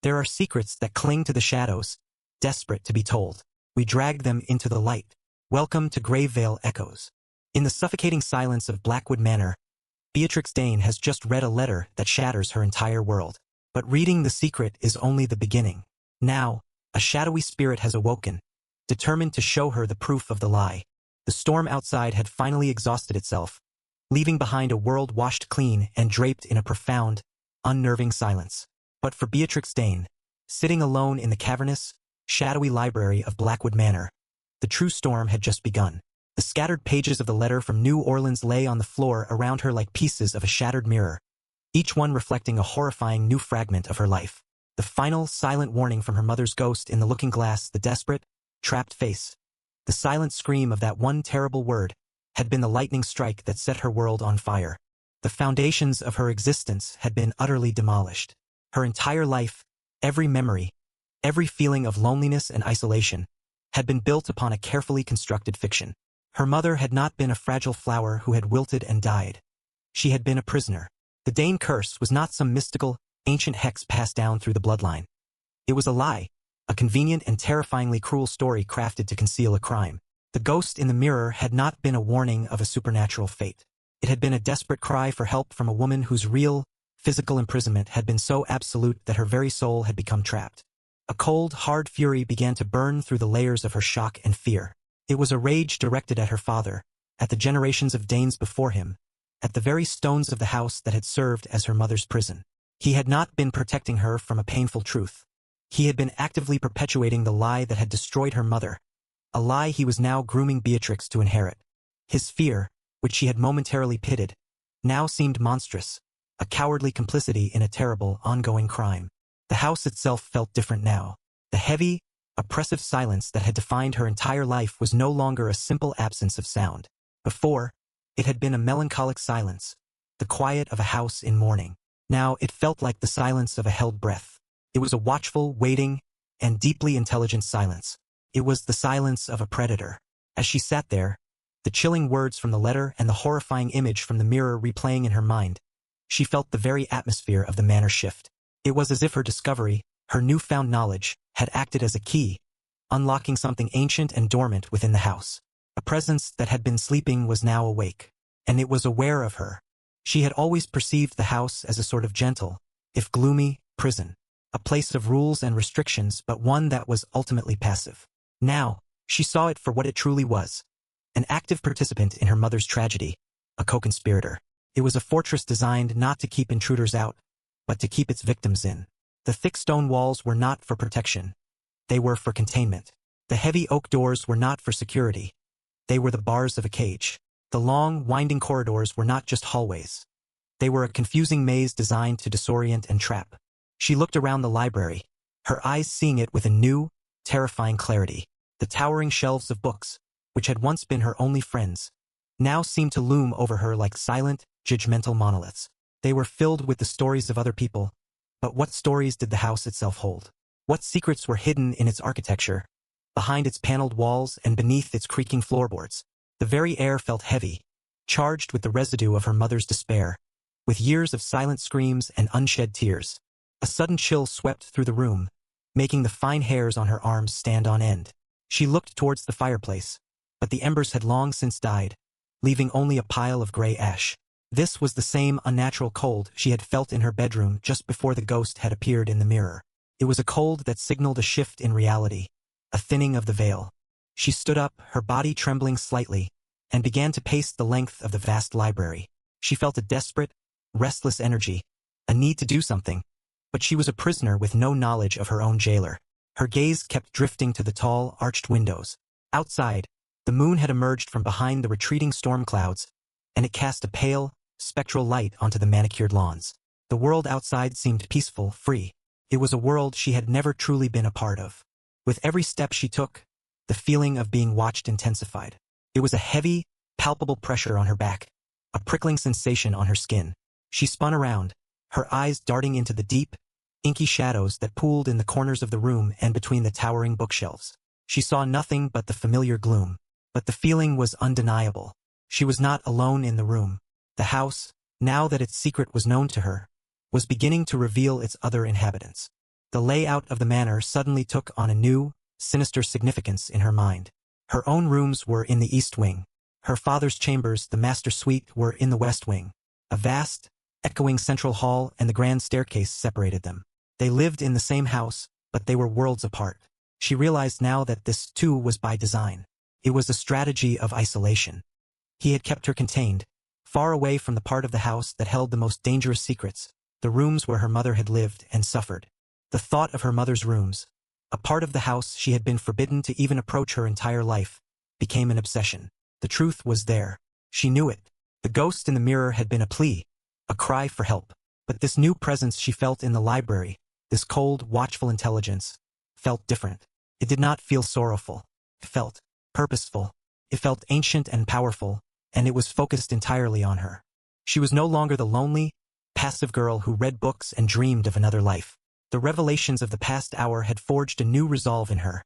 There are secrets that cling to the shadows, desperate to be told. We drag them into the light. Welcome to Gravevale Echoes. In the suffocating silence of Blackwood Manor, Beatrix Dane has just read a letter that shatters her entire world. But reading the secret is only the beginning. Now, a shadowy spirit has awoken, determined to show her the proof of the lie. The storm outside had finally exhausted itself, leaving behind a world washed clean and draped in a profound, unnerving silence. But for Beatrix Dane, sitting alone in the cavernous, shadowy library of Blackwood Manor, the true storm had just begun. The scattered pages of the letter from New Orleans lay on the floor around her like pieces of a shattered mirror, each one reflecting a horrifying new fragment of her life. The final, silent warning from her mother's ghost in the looking glass, the desperate, trapped face. The silent scream of that one terrible word had been the lightning strike that set her world on fire. The foundations of her existence had been utterly demolished. Her entire life, every memory, every feeling of loneliness and isolation, had been built upon a carefully constructed fiction. Her mother had not been a fragile flower who had wilted and died. She had been a prisoner. The Dane curse was not some mystical, ancient hex passed down through the bloodline. It was a lie, a convenient and terrifyingly cruel story crafted to conceal a crime. The ghost in the mirror had not been a warning of a supernatural fate. It had been a desperate cry for help from a woman whose real, physical imprisonment had been so absolute that her very soul had become trapped. A cold, hard fury began to burn through the layers of her shock and fear. It was a rage directed at her father, at the generations of Danes before him, at the very stones of the house that had served as her mother's prison. He had not been protecting her from a painful truth. He had been actively perpetuating the lie that had destroyed her mother, a lie he was now grooming Beatrix to inherit. His fear, which she had momentarily pitied, now seemed monstrous, a cowardly complicity in a terrible, ongoing crime. The house itself felt different now. The heavy, oppressive silence that had defined her entire life was no longer a simple absence of sound. Before, it had been a melancholic silence, the quiet of a house in mourning. Now it felt like the silence of a held breath. It was a watchful, waiting, and deeply intelligent silence. It was the silence of a predator. As she sat there, the chilling words from the letter and the horrifying image from the mirror replaying in her mind, she felt the very atmosphere of the manor shift. It was as if her discovery, her newfound knowledge, had acted as a key, unlocking something ancient and dormant within the house. A presence that had been sleeping was now awake, and it was aware of her. She had always perceived the house as a sort of gentle, if gloomy, prison, a place of rules and restrictions, but one that was ultimately passive. Now, she saw it for what it truly was, an active participant in her mother's tragedy, a co-conspirator. It was a fortress designed not to keep intruders out, but to keep its victims in. The thick stone walls were not for protection. They were for containment. The heavy oak doors were not for security. They were the bars of a cage. The long, winding corridors were not just hallways. They were a confusing maze designed to disorient and trap. She looked around the library, her eyes seeing it with a new, terrifying clarity. The towering shelves of books, which had once been her only friends, now seemed to loom over her like silent, judgmental monoliths. They were filled with the stories of other people, but what stories did the house itself hold? What secrets were hidden in its architecture, behind its paneled walls and beneath its creaking floorboards? The very air felt heavy, charged with the residue of her mother's despair, with years of silent screams and unshed tears. A sudden chill swept through the room, making the fine hairs on her arms stand on end. She looked towards the fireplace, but the embers had long since died, leaving only a pile of gray ash. This was the same unnatural cold she had felt in her bedroom just before the ghost had appeared in the mirror. It was a cold that signaled a shift in reality, a thinning of the veil. She stood up, her body trembling slightly, and began to pace the length of the vast library. She felt a desperate, restless energy, a need to do something, but she was a prisoner with no knowledge of her own jailer. Her gaze kept drifting to the tall, arched windows. Outside, the moon had emerged from behind the retreating storm clouds, and it cast a pale, spectral light onto the manicured lawns. The world outside seemed peaceful, free. It was a world she had never truly been a part of. With every step she took, the feeling of being watched intensified. It was a heavy, palpable pressure on her back, a prickling sensation on her skin. She spun around, her eyes darting into the deep, inky shadows that pooled in the corners of the room and between the towering bookshelves. She saw nothing but the familiar gloom, but the feeling was undeniable. She was not alone in the room. The house, now that its secret was known to her, was beginning to reveal its other inhabitants. The layout of the manor suddenly took on a new, sinister significance in her mind. Her own rooms were in the east wing. Her father's chambers, the master suite, were in the west wing. A vast, echoing central hall and the grand staircase separated them. They lived in the same house, but they were worlds apart. She realized now that this, too, was by design. It was a strategy of isolation. He had kept her contained, far away from the part of the house that held the most dangerous secrets, the rooms where her mother had lived and suffered. The thought of her mother's rooms, a part of the house she had been forbidden to even approach her entire life, became an obsession. The truth was there. She knew it. The ghost in the mirror had been a plea, a cry for help. But this new presence she felt in the library, this cold, watchful intelligence, felt different. It did not feel sorrowful. It felt purposeful. It felt ancient and powerful, and it was focused entirely on her. She was no longer the lonely, passive girl who read books and dreamed of another life. The revelations of the past hour had forged a new resolve in her,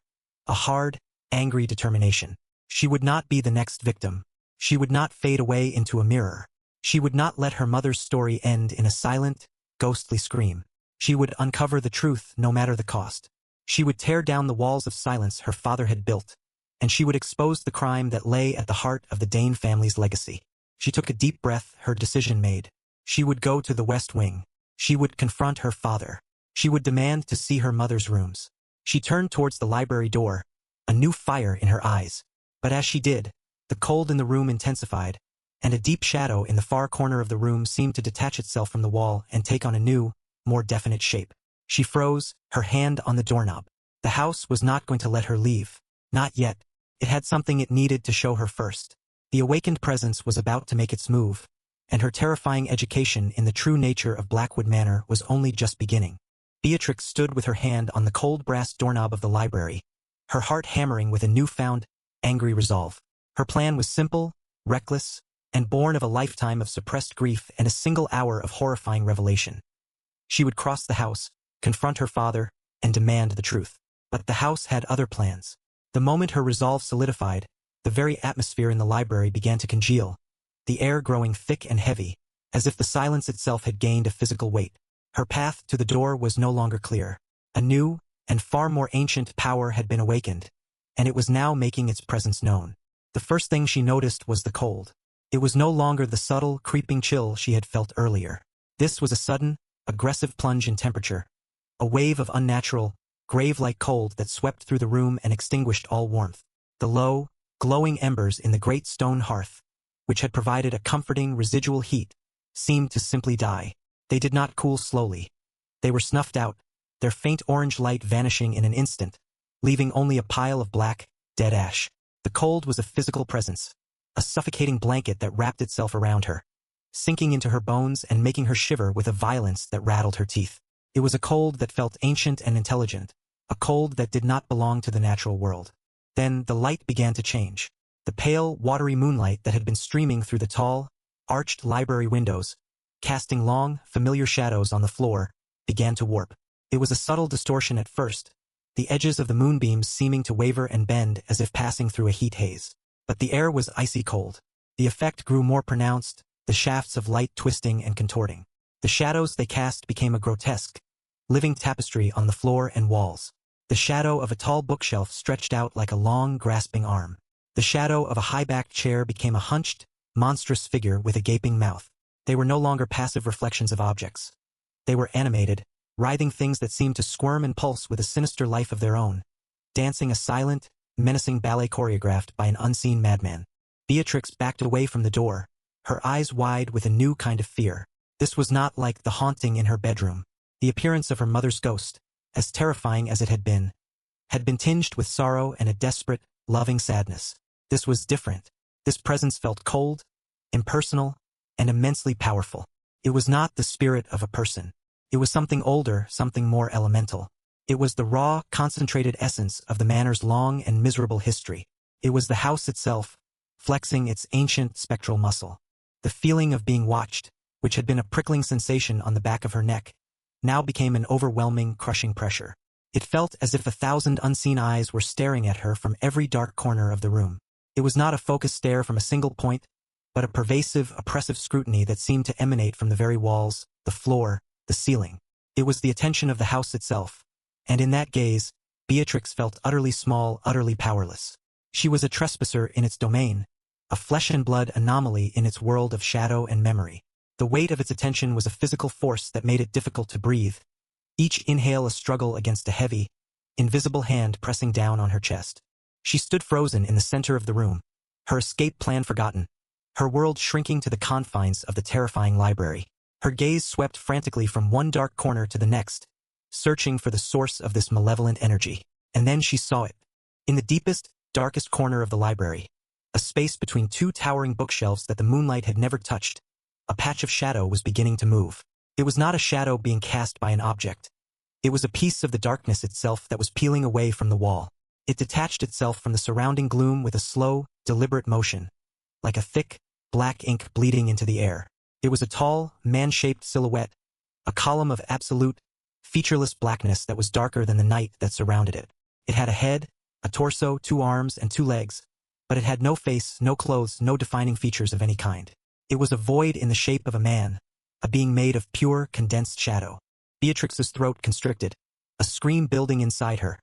a hard, angry determination. She would not be the next victim. She would not fade away into a mirror. She would not let her mother's story end in a silent, ghostly scream. She would uncover the truth no matter the cost. She would tear down the walls of silence her father had built, and she would expose the crime that lay at the heart of the Dane family's legacy. She took a deep breath, her decision made. She would go to the West Wing. She would confront her father. She would demand to see her mother's rooms. She turned towards the library door, a new fire in her eyes. But as she did, the cold in the room intensified, and a deep shadow in the far corner of the room seemed to detach itself from the wall and take on a new, more definite shape. She froze, her hand on the doorknob. The house was not going to let her leave. Not yet. It had something it needed to show her first. The awakened presence was about to make its move, and her terrifying education in the true nature of Blackwood Manor was only just beginning. Beatrix stood with her hand on the cold brass doorknob of the library, her heart hammering with a newfound, angry resolve. Her plan was simple, reckless, and born of a lifetime of suppressed grief and a single hour of horrifying revelation. She would cross the house, confront her father, and demand the truth. But the house had other plans. The moment her resolve solidified, the very atmosphere in the library began to congeal, the air growing thick and heavy, as if the silence itself had gained a physical weight. Her path to the door was no longer clear. A new, and far more ancient power had been awakened, and it was now making its presence known. The first thing she noticed was the cold. It was no longer the subtle, creeping chill she had felt earlier. This was a sudden, aggressive plunge in temperature, a wave of unnatural, grave-like cold that swept through the room and extinguished all warmth. The low, glowing embers in the great stone hearth, which had provided a comforting residual heat, seemed to simply die. They did not cool slowly. They were snuffed out, their faint orange light vanishing in an instant, leaving only a pile of black, dead ash. The cold was a physical presence, a suffocating blanket that wrapped itself around her, sinking into her bones and making her shiver with a violence that rattled her teeth. It was a cold that felt ancient and intelligent, a cold that did not belong to the natural world. Then the light began to change. The pale, watery moonlight that had been streaming through the tall, arched library windows, casting long, familiar shadows on the floor, began to warp. It was a subtle distortion at first, the edges of the moonbeams seeming to waver and bend as if passing through a heat haze. But the air was icy cold. The effect grew more pronounced, the shafts of light twisting and contorting. The shadows they cast became a grotesque, living tapestry on the floor and walls. The shadow of a tall bookshelf stretched out like a long, grasping arm. The shadow of a high-backed chair became a hunched, monstrous figure with a gaping mouth. They were no longer passive reflections of objects. They were animated, writhing things that seemed to squirm and pulse with a sinister life of their own, dancing a silent, menacing ballet choreographed by an unseen madman. Beatrix backed away from the door, her eyes wide with a new kind of fear. This was not like the haunting in her bedroom. The appearance of her mother's ghost, as terrifying as it had been tinged with sorrow and a desperate, loving sadness. This was different. This presence felt cold, impersonal, and immensely powerful. It was not the spirit of a person. It was something older, something more elemental. It was the raw, concentrated essence of the manor's long and miserable history. It was the house itself, flexing its ancient spectral muscle. The feeling of being watched, which had been a prickling sensation on the back of her neck, now became an overwhelming, crushing pressure. It felt as if 1,000 unseen eyes were staring at her from every dark corner of the room. It was not a focused stare from a single point, but a pervasive, oppressive scrutiny that seemed to emanate from the very walls, the floor, the ceiling. It was the attention of the house itself, And in that gaze, Beatrix felt utterly small, utterly powerless. She was a trespasser in its domain, a flesh-and-blood anomaly in its world of shadow and memory. The weight of its attention was a physical force that made it difficult to breathe, each inhale a struggle against a heavy, invisible hand pressing down on her chest. She stood frozen in the center of the room, her escape plan forgotten, her world shrinking to the confines of the terrifying library. Her gaze swept frantically from one dark corner to the next, searching for the source of this malevolent energy. And then she saw it. In the deepest, darkest corner of the library, a space between two towering bookshelves that the moonlight had never touched, a patch of shadow was beginning to move. It was not a shadow being cast by an object. It was a piece of the darkness itself that was peeling away from the wall. It detached itself from the surrounding gloom with a slow, deliberate motion, like a thick, black ink bleeding into the air. It was a tall, man-shaped silhouette, a column of absolute, featureless blackness that was darker than the night that surrounded it. It had a head, a torso, 2 arms, and 2 legs, but it had no face, no clothes, no defining features of any kind. It was a void in the shape of a man, a being made of pure, condensed shadow. Beatrix's throat constricted, a scream building inside her,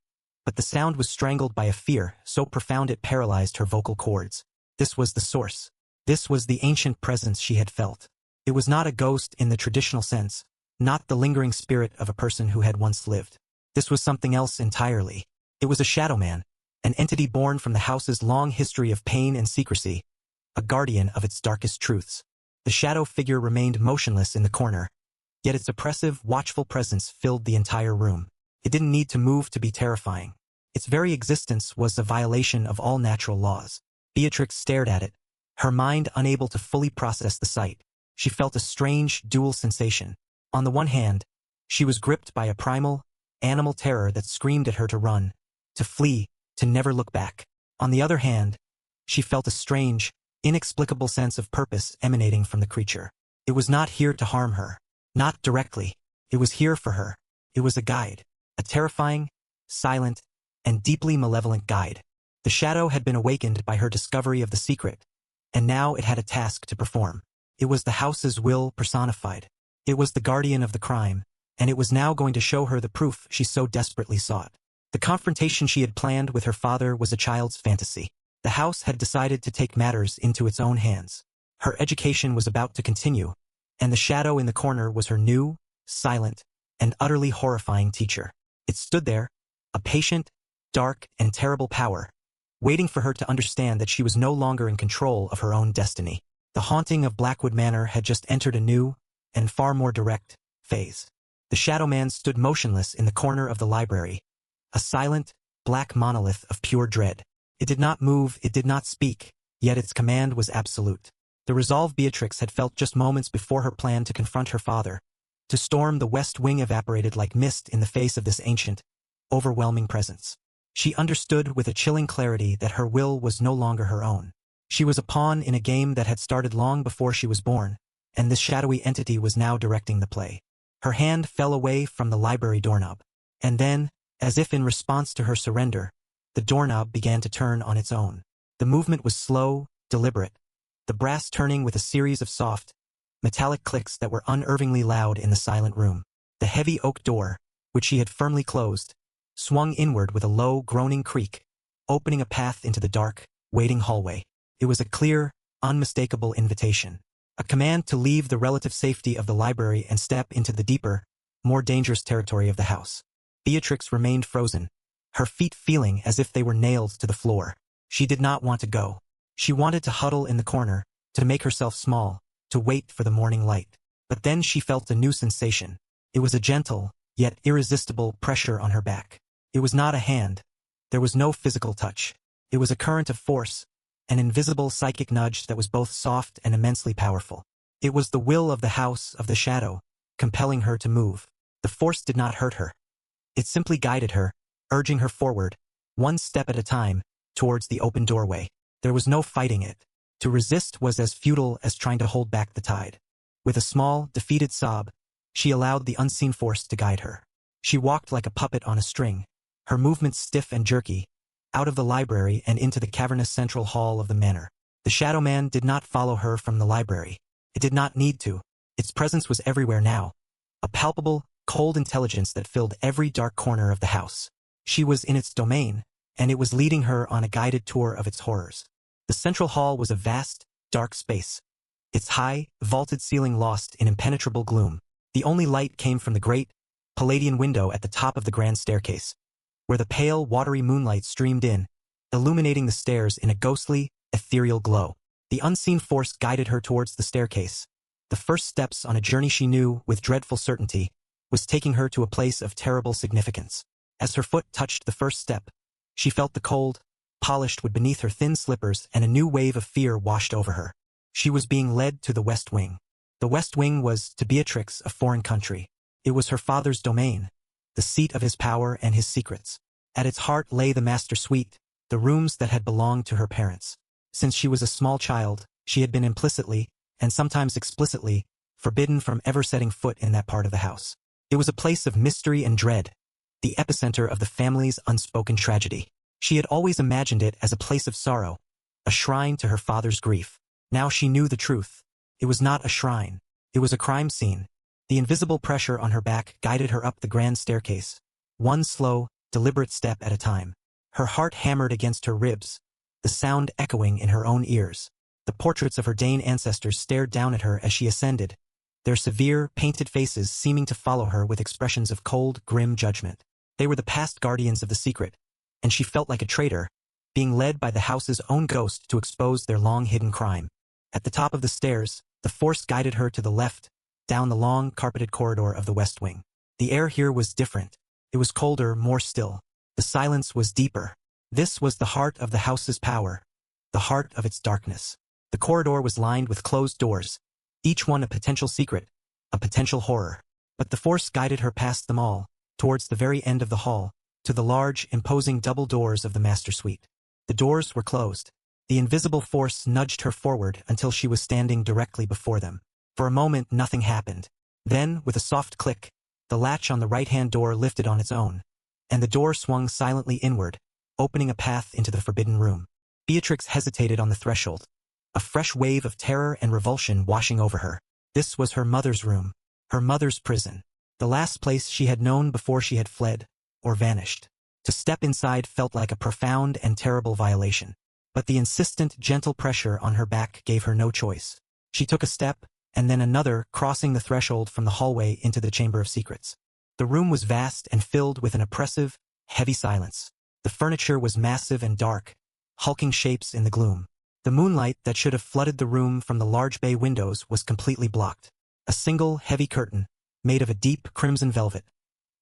but the sound was strangled by a fear so profound it paralyzed her vocal cords. This was the source. This was the ancient presence she had felt. It was not a ghost in the traditional sense, not the lingering spirit of a person who had once lived. This was something else entirely. It was a shadow man, an entity born from the house's long history of pain and secrecy, a guardian of its darkest truths. The shadow figure remained motionless in the corner, yet its oppressive, watchful presence filled the entire room. It didn't need to move to be terrifying. Its very existence was a violation of all natural laws. Beatrix stared at it, her mind unable to fully process the sight. She felt a strange, dual sensation. On the one hand, she was gripped by a primal, animal terror that screamed at her to run, to flee, to never look back. On the other hand, she felt a strange, inexplicable sense of purpose emanating from the creature. It was not here to harm her. Not directly. It was here for her. It was a guide. A terrifying, silent, and deeply malevolent guide. The shadow had been awakened by her discovery of the secret, and now it had a task to perform. It was the house's will personified. It was the guardian of the crime, and it was now going to show her the proof she so desperately sought. The confrontation she had planned with her father was a child's fantasy. The house had decided to take matters into its own hands. Her education was about to continue, and the shadow in the corner was her new, silent, and utterly horrifying teacher. It stood there, a patient, dark, and terrible power, waiting for her to understand that she was no longer in control of her own destiny. The haunting of Blackwood Manor had just entered a new, and far more direct, phase. The Shadow Man stood motionless in the corner of the library, a silent, black monolith of pure dread. It did not move, it did not speak, yet its command was absolute. The resolve Beatrix had felt just moments before her plan to confront her father, to storm the West Wing, evaporated like mist in the face of this ancient, overwhelming presence. She understood with a chilling clarity that her will was no longer her own. She was a pawn in a game that had started long before she was born, and this shadowy entity was now directing the play. Her hand fell away from the library doorknob, and then, as if in response to her surrender, the doorknob began to turn on its own. The movement was slow, deliberate, the brass turning with a series of soft, metallic clicks that were unnervingly loud in the silent room. The heavy oak door, which she had firmly closed, swung inward with a low, groaning creak, opening a path into the dark, waiting hallway. It was a clear, unmistakable invitation, a command to leave the relative safety of the library and step into the deeper, more dangerous territory of the house. Beatrix remained frozen, her feet feeling as if they were nailed to the floor. She did not want to go. She wanted to huddle in the corner, to make herself small, to wait for the morning light. But then she felt a new sensation. It was a gentle, yet irresistible pressure on her back. It was not a hand. There was no physical touch. It was a current of force, an invisible psychic nudge that was both soft and immensely powerful. It was the will of the house of the shadow, compelling her to move. The force did not hurt her. It simply guided her, urging her forward, one step at a time, towards the open doorway. There was no fighting it. To resist was as futile as trying to hold back the tide. With a small, defeated sob, she allowed the unseen force to guide her. She walked like a puppet on a string, her movements stiff and jerky, out of the library and into the cavernous central hall of the manor. The Shadow Man did not follow her from the library. It did not need to. Its presence was everywhere now. A palpable, cold intelligence that filled every dark corner of the house. She was in its domain, and it was leading her on a guided tour of its horrors. The central hall was a vast, dark space, its high, vaulted ceiling lost in impenetrable gloom. The only light came from the great, Palladian window at the top of the grand staircase, where the pale, watery moonlight streamed in, illuminating the stairs in a ghostly, ethereal glow. The unseen force guided her towards the staircase. The first steps on a journey she knew, with dreadful certainty, was taking her to a place of terrible significance. As her foot touched the first step, she felt the cold, polished wood beneath her thin slippers, and a new wave of fear washed over her. She was being led to the West Wing. The West Wing was, to Beatrix, a foreign country. It was her father's domain, the seat of his power and his secrets. At its heart lay the master suite, the rooms that had belonged to her parents. Since she was a small child, she had been implicitly, and sometimes explicitly, forbidden from ever setting foot in that part of the house. It was a place of mystery and dread, the epicenter of the family's unspoken tragedy. She had always imagined it as a place of sorrow, a shrine to her father's grief. Now she knew the truth. It was not a shrine. It was a crime scene. The invisible pressure on her back guided her up the grand staircase, one slow, deliberate step at a time. Her heart hammered against her ribs, the sound echoing in her own ears. The portraits of her Dane ancestors stared down at her as she ascended, their severe, painted faces seeming to follow her with expressions of cold, grim judgment. They were the past guardians of the secret, and she felt like a traitor, being led by the house's own ghost to expose their long-hidden crime. At the top of the stairs, the force guided her to the left, down the long, carpeted corridor of the West Wing. The air here was different. It was colder, more still. The silence was deeper. This was the heart of the house's power, the heart of its darkness. The corridor was lined with closed doors, each one a potential secret, a potential horror. But the force guided her past them all, towards the very end of the hall, to the large, imposing double doors of the master suite. The doors were closed. The invisible force nudged her forward until she was standing directly before them. For a moment, nothing happened. Then, with a soft click, the latch on the right-hand door lifted on its own, and the door swung silently inward, opening a path into the forbidden room. Beatrix hesitated on the threshold, a fresh wave of terror and revulsion washing over her. This was her mother's room, her mother's prison, the last place she had known before she had fled, or vanished. To step inside felt like a profound and terrible violation. But the insistent, gentle pressure on her back gave her no choice. She took a step, and then another, crossing the threshold from the hallway into the Chamber of Secrets. The room was vast and filled with an oppressive, heavy silence. The furniture was massive and dark, hulking shapes in the gloom. The moonlight that should have flooded the room from the large bay windows was completely blocked. A single, heavy curtain, made of a deep crimson velvet,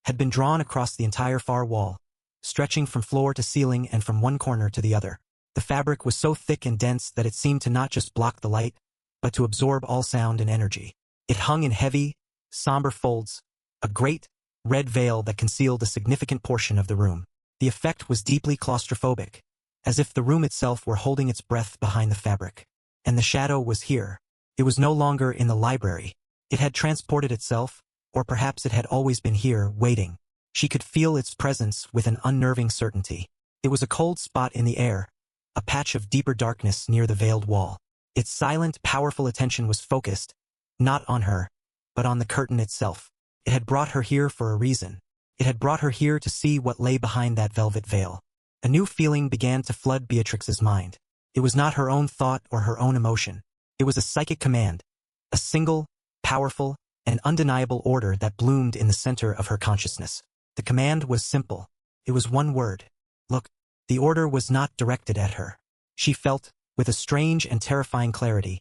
had been drawn across the entire far wall, stretching from floor to ceiling and from one corner to the other. The fabric was so thick and dense that it seemed to not just block the light, but to absorb all sound and energy. It hung in heavy, somber folds, a great, red veil that concealed a significant portion of the room. The effect was deeply claustrophobic, as if the room itself were holding its breath behind the fabric. And the shadow was here. It was no longer in the library. It had transported itself, or perhaps it had always been here, waiting. She could feel its presence with an unnerving certainty. It was a cold spot in the air, a patch of deeper darkness near the veiled wall. Its silent, powerful attention was focused, not on her, but on the curtain itself. It had brought her here for a reason. It had brought her here to see what lay behind that velvet veil. A new feeling began to flood Beatrix's mind. It was not her own thought or her own emotion. It was a psychic command, a single, powerful, and undeniable order that bloomed in the center of her consciousness. The command was simple. It was one word. Look. The order was not directed at her. She felt, with a strange and terrifying clarity,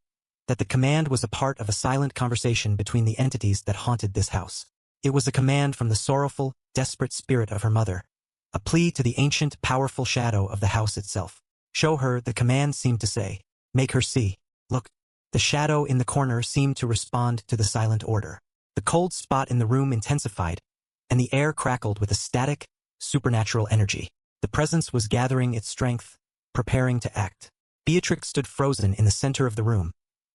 that the command was a part of a silent conversation between the entities that haunted this house. It was a command from the sorrowful, desperate spirit of her mother, a plea to the ancient, powerful shadow of the house itself. Show her, the command seemed to say. Make her see. Look. The shadow in the corner seemed to respond to the silent order. The cold spot in the room intensified, and the air crackled with a static, supernatural energy. The presence was gathering its strength, preparing to act. Beatrix stood frozen in the center of the room,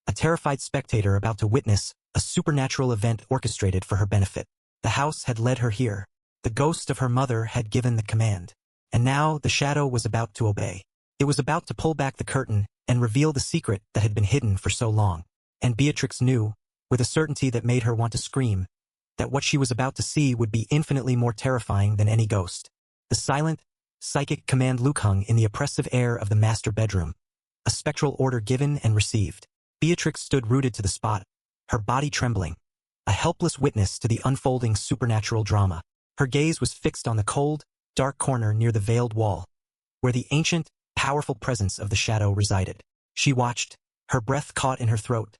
a terrified spectator about to witness a supernatural event orchestrated for her benefit. The house had led her here. The ghost of her mother had given the command. And now the shadow was about to obey. It was about to pull back the curtain and reveal the secret that had been hidden for so long. And Beatrix knew, with a certainty that made her want to scream, that what she was about to see would be infinitely more terrifying than any ghost. The silent, psychic command Luke hung in the oppressive air of the master bedroom, a spectral order given and received. Beatrix stood rooted to the spot, her body trembling, a helpless witness to the unfolding supernatural drama. Her gaze was fixed on the cold, dark corner near the veiled wall, where the ancient, powerful presence of the shadow resided. She watched, her breath caught in her throat,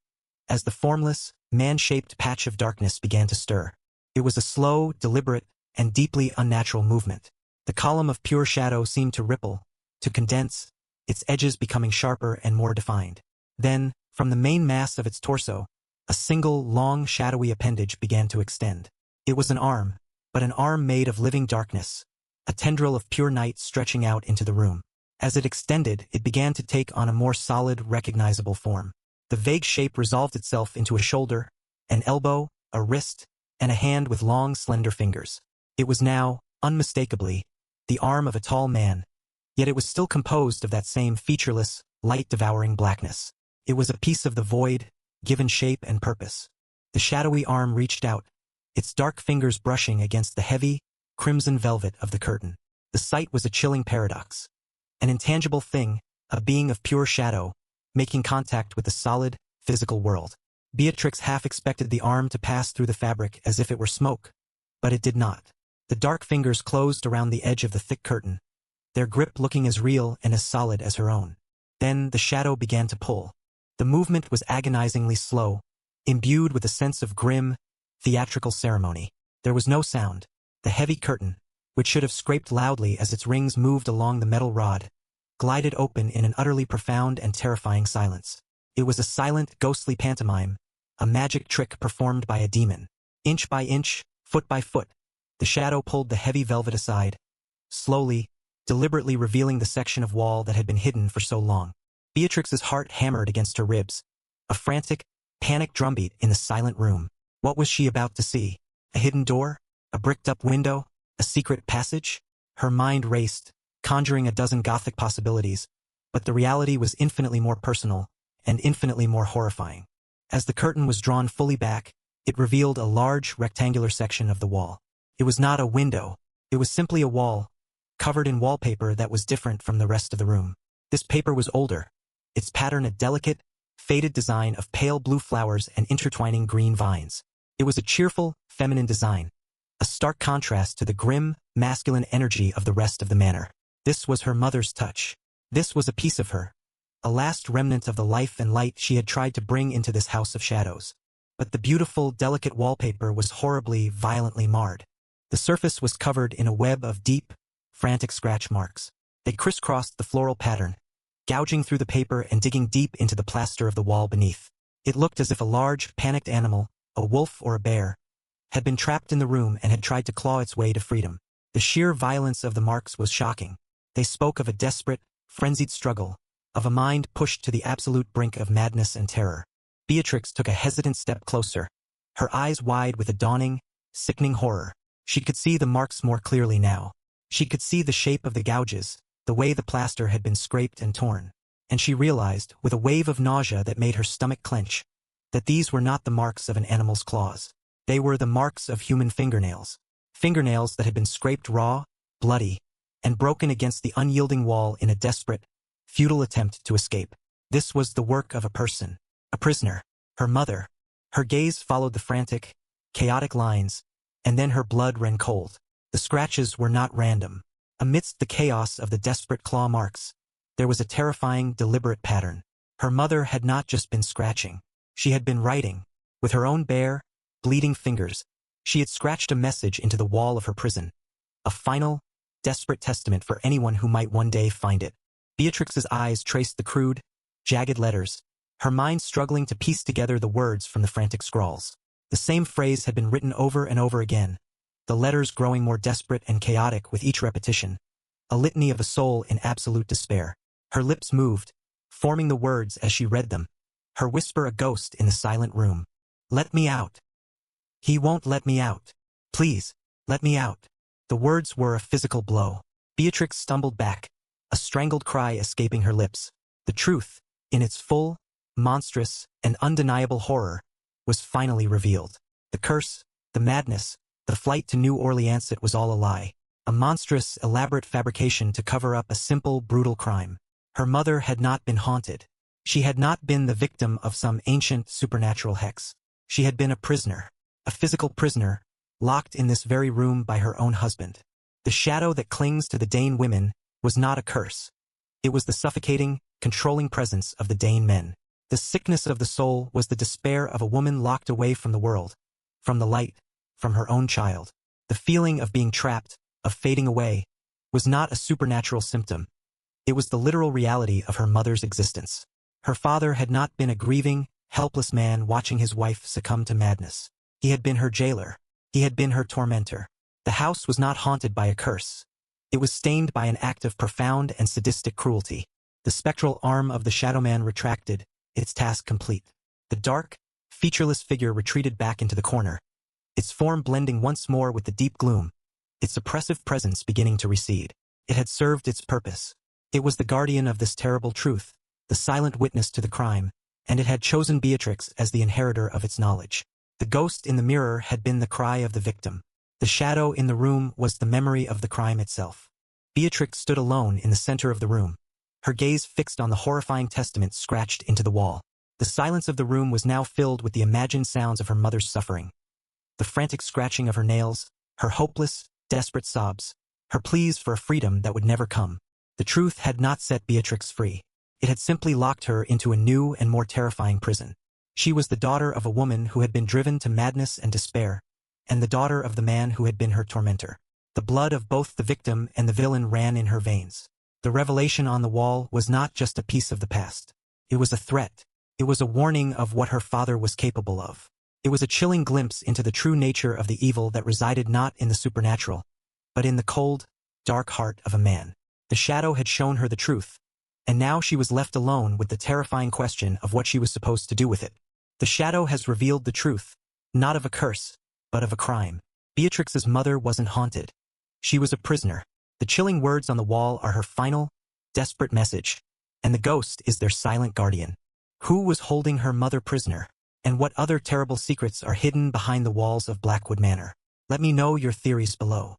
as the formless, man-shaped patch of darkness began to stir. It was a slow, deliberate, and deeply unnatural movement. The column of pure shadow seemed to ripple, to condense, its edges becoming sharper and more defined. Then, from the main mass of its torso, a single, long, shadowy appendage began to extend. It was an arm, but an arm made of living darkness, a tendril of pure night stretching out into the room. As it extended, it began to take on a more solid, recognizable form. The vague shape resolved itself into a shoulder, an elbow, a wrist, and a hand with long, slender fingers. It was now, unmistakably, the arm of a tall man, yet it was still composed of that same featureless, light-devouring blackness. It was a piece of the void, given shape and purpose. The shadowy arm reached out, its dark fingers brushing against the heavy, crimson velvet of the curtain. The sight was a chilling paradox. An intangible thing, a being of pure shadow, making contact with the solid, physical world. Beatrix half expected the arm to pass through the fabric as if it were smoke, but it did not. The dark fingers closed around the edge of the thick curtain, their grip looking as real and as solid as her own. Then the shadow began to pull. The movement was agonizingly slow, imbued with a sense of grim, theatrical ceremony. There was no sound. The heavy curtain, which should have scraped loudly as its rings moved along the metal rod, glided open in an utterly profound and terrifying silence. It was a silent, ghostly pantomime, a magic trick performed by a demon. Inch by inch, foot by foot, the shadow pulled the heavy velvet aside, slowly, deliberately revealing the section of wall that had been hidden for so long. Beatrix's heart hammered against her ribs, a frantic, panic drumbeat in the silent room. What was she about to see? A hidden door? A bricked-up window? A secret passage? Her mind raced, conjuring a dozen Gothic possibilities, but the reality was infinitely more personal and infinitely more horrifying. As the curtain was drawn fully back, it revealed a large, rectangular section of the wall. It was not a window. It was simply a wall, covered in wallpaper that was different from the rest of the room. This paper was older, its pattern a delicate, faded design of pale blue flowers and intertwining green vines. It was a cheerful, feminine design, a stark contrast to the grim, masculine energy of the rest of the manor. This was her mother's touch. This was a piece of her, a last remnant of the life and light she had tried to bring into this house of shadows. But the beautiful, delicate wallpaper was horribly, violently marred. The surface was covered in a web of deep, frantic scratch marks. They crisscrossed the floral pattern, gouging through the paper and digging deep into the plaster of the wall beneath. It looked as if a large, panicked animal, a wolf or a bear, had been trapped in the room and had tried to claw its way to freedom. The sheer violence of the marks was shocking. They spoke of a desperate, frenzied struggle, of a mind pushed to the absolute brink of madness and terror. Beatrix took a hesitant step closer, her eyes wide with a dawning, sickening horror. She could see the marks more clearly now. She could see the shape of the gouges, the way the plaster had been scraped and torn. And she realized, with a wave of nausea that made her stomach clench, that these were not the marks of an animal's claws. They were the marks of human fingernails. Fingernails that had been scraped raw, bloody, and broken against the unyielding wall in a desperate, futile attempt to escape. This was the work of a person, a prisoner, her mother. Her gaze followed the frantic, chaotic lines, and then her blood ran cold. The scratches were not random. Amidst the chaos of the desperate claw marks, there was a terrifying, deliberate pattern. Her mother had not just been scratching. She had been writing. With her own bare, bleeding fingers, she had scratched a message into the wall of her prison. A final, desperate testament for anyone who might one day find it. Beatrix's eyes traced the crude, jagged letters, her mind struggling to piece together the words from the frantic scrawls. The same phrase had been written over and over again, the letters growing more desperate and chaotic with each repetition, a litany of a soul in absolute despair. Her lips moved, forming the words as she read them, her whisper a ghost in the silent room. "Let me out. He won't let me out. Please, let me out." The words were a physical blow. Beatrix stumbled back, a strangled cry escaping her lips. The truth, in its full, monstrous, and undeniable horror, was finally revealed. The curse, The madness, the flight to New Orleans, it was all a lie. A monstrous, elaborate fabrication to cover up a simple, brutal crime. Her mother had not been haunted. She had not been the victim of some ancient, supernatural hex. She had been a prisoner. A physical prisoner, locked in this very room by her own husband. The shadow that clings to the Dane women was not a curse. It was the suffocating, controlling presence of the Dane men. The sickness of the soul was the despair of a woman locked away from the world, from the light, from her own child. The feeling of being trapped, of fading away, was not a supernatural symptom. It was the literal reality of her mother's existence. Her father had not been a grieving, helpless man watching his wife succumb to madness. He had been her jailer. He had been her tormentor. The house was not haunted by a curse. It was stained by an act of profound and sadistic cruelty. The spectral arm of the Shadow Man retracted, its task complete. The dark, featureless figure retreated back into the corner, its form blending once more with the deep gloom, its oppressive presence beginning to recede. It had served its purpose. It was the guardian of this terrible truth, the silent witness to the crime, and it had chosen Beatrix as the inheritor of its knowledge. The ghost in the mirror had been the cry of the victim. The shadow in the room was the memory of the crime itself. Beatrix stood alone in the center of the room, her gaze fixed on the horrifying testament scratched into the wall. The silence of the room was now filled with the imagined sounds of her mother's suffering. The frantic scratching of her nails, her hopeless, desperate sobs, her pleas for a freedom that would never come. The truth had not set Beatrix free. It had simply locked her into a new and more terrifying prison. She was the daughter of a woman who had been driven to madness and despair, and the daughter of the man who had been her tormentor. The blood of both the victim and the villain ran in her veins. The revelation on the wall was not just a piece of the past. It was a threat. It was a warning of what her father was capable of. It was a chilling glimpse into the true nature of the evil that resided not in the supernatural, but in the cold, dark heart of a man. The shadow had shown her the truth, and now she was left alone with the terrifying question of what she was supposed to do with it. The shadow has revealed the truth, not of a curse, but of a crime. Beatrix's mother wasn't haunted. She was a prisoner. The chilling words on the wall are her final, desperate message, and the ghost is their silent guardian. Who was holding her mother prisoner? And what other terrible secrets are hidden behind the walls of Blackwood Manor? Let me know your theories below.